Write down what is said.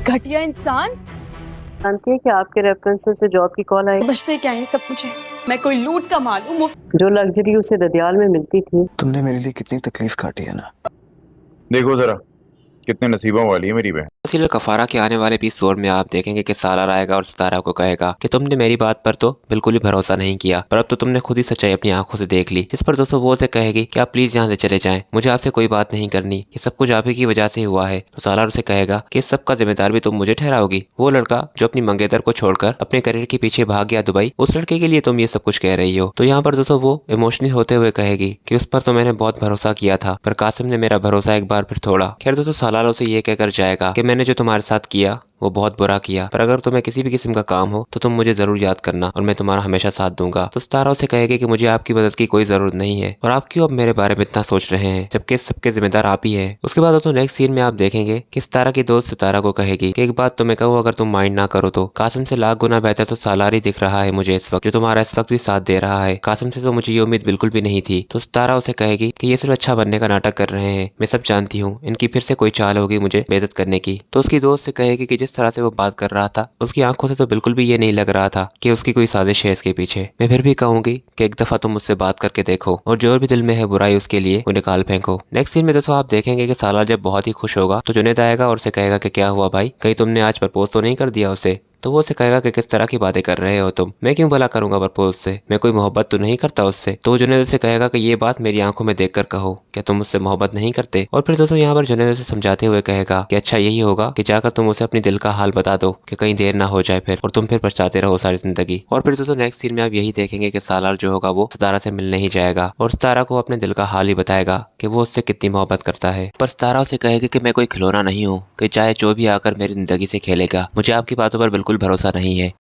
घटिया इंसान। जानती है कि आपके रेफरेंस से जॉब की कॉल आई। बचते क्या है सब मुझे, मैं कोई लूट का माल हूँ। जो लग्जरी उसे ददियाल में मिलती थी। तुमने मेरे लिए कितनी तकलीफ काटी है ना। देखो जरा कितने नसीबों वाली है मेरी बहन। इसीलिए कफारा के आने वाले एपिसोड में आप देखेंगे कि सालार आएगा और सितारा को कहेगा कि तुमने मेरी बात पर तो बिल्कुल भी भरोसा नहीं किया, पर अब तो तुमने खुद ही सच्चाई अपनी आंखों से देख ली। इस पर दोस्तों वो उसे कहेगी कि आप प्लीज यहाँ से चले जाएं, मुझे आपसे कोई बात नहीं करनी, ये सब कुछ आप ही की वजह से हुआ है। तो सालार उसे कहेगा कि इस सब का जिम्मेदार भी तुम मुझे ठहराओगी। वो लड़का जो अपनी मंगेतर को छोड़कर अपने करियर के पीछे भाग गया दुबई, उस लड़के के लिए तुम ये सब कुछ कह रही हो। तो यहाँ पर दोस्तों वो इमोशनल होते हुए कहेगी कि उस पर तो मैंने बहुत भरोसा किया था, पर कासिम ने मेरा भरोसा एक बार फिर तोड़ा। खैर दोस्तों सालार उसे ये कहकर जाएगा कि मैंने जो तुम्हारे साथ किया वो बहुत बुरा किया, पर अगर तुम्हें किसी भी किस्म का काम हो तो तुम मुझे जरूर याद करना और मैं तुम्हारा हमेशा साथ दूंगा। तो सितारा उसे कहेगी कि मुझे आपकी मदद की कोई जरूरत नहीं है और आप क्यों अब मेरे बारे में इतना सोच रहे हैं जबकि इस सबके जिम्मेदार आप ही हैं। उसके बाद दोस्तों नेक्स्ट सीन में आप देखेंगे कि सितारा की दोस्त सितारा को कहेगी कि एक बात तो मैं कहूँ, अगर तुम माइंड ना करो तो कासिम से लाख गुना बेहतर तो सालार ही दिख रहा है मुझे इस वक्त, जो तुम्हारा इस वक्त भी साथ दे रहा है। कासिम से तो मुझे ये उम्मीद बिल्कुल भी नहीं थी। तो सितारा उसे कहेगी कि ये सिर्फ अच्छा बनने का नाटक कर रहे हैं, मैं सब जानती हूँ, इनकी फिर से कोई चाल होगी मुझे बेइज्जत करने की। तो उसकी दोस्त से कहेगी कि जिस तरह से वो बात रहा था उसकी आंखों से तो बिल्कुल भी ये नहीं लग रहा था कि उसकी कोई साजिश है इसके पीछे। मैं फिर भी कहूंगी कि एक दफा तुम मुझसे बात करके देखो और जो भी दिल में है बुराई उसके लिए वो निकाल फेंको। नेक्स्ट सीन में दोस्तों आप देखेंगे कि सालार जब बहुत ही खुश होगा तो जुनैद आएगा और उसे कहेगा कि क्या हुआ भाई, कहीं तुमने आज प्रपोज तो नहीं कर दिया उसे। तो वो उसे कहेगा कि किस तरह की बातें कर रहे हो तुम, मैं क्यों भला करूंगा प्रपोज से, मैं कोई मोहब्बत तो नहीं करता उससे। तो जुनैद उसे कहेगा कि ये बात मेरी आंखों में देखकर कहो, क्या तुम उससे मोहब्बत नहीं करते। और फिर दोस्तों यहाँ पर जुनैद उसे समझाते हुए कहेगा कि अच्छा यही होगा कि जाकर तुम उसे अपनी दिल का हाल बता दो कि कहीं देर ना हो जाए फिर और तुम फिर पछताते रहो सारी जिंदगी। और फिर दोस्तों नेक्स्ट सीन में आप यही देखेंगे कि सालार जो होगा वो सितारा से मिलने ही जाएगा और सितारा को अपने दिल का हाल ही बताएगा कि वो उससे कितनी मोहब्बत करता है। पर सितारा उसे कहेगी कि मैं कोई खिलौना नहीं हूँ कि चाहे जो भी आकर मेरी जिंदगी से खेलेगा, मुझे आपकी बातों पर बिल्कुल भरोसा नहीं है।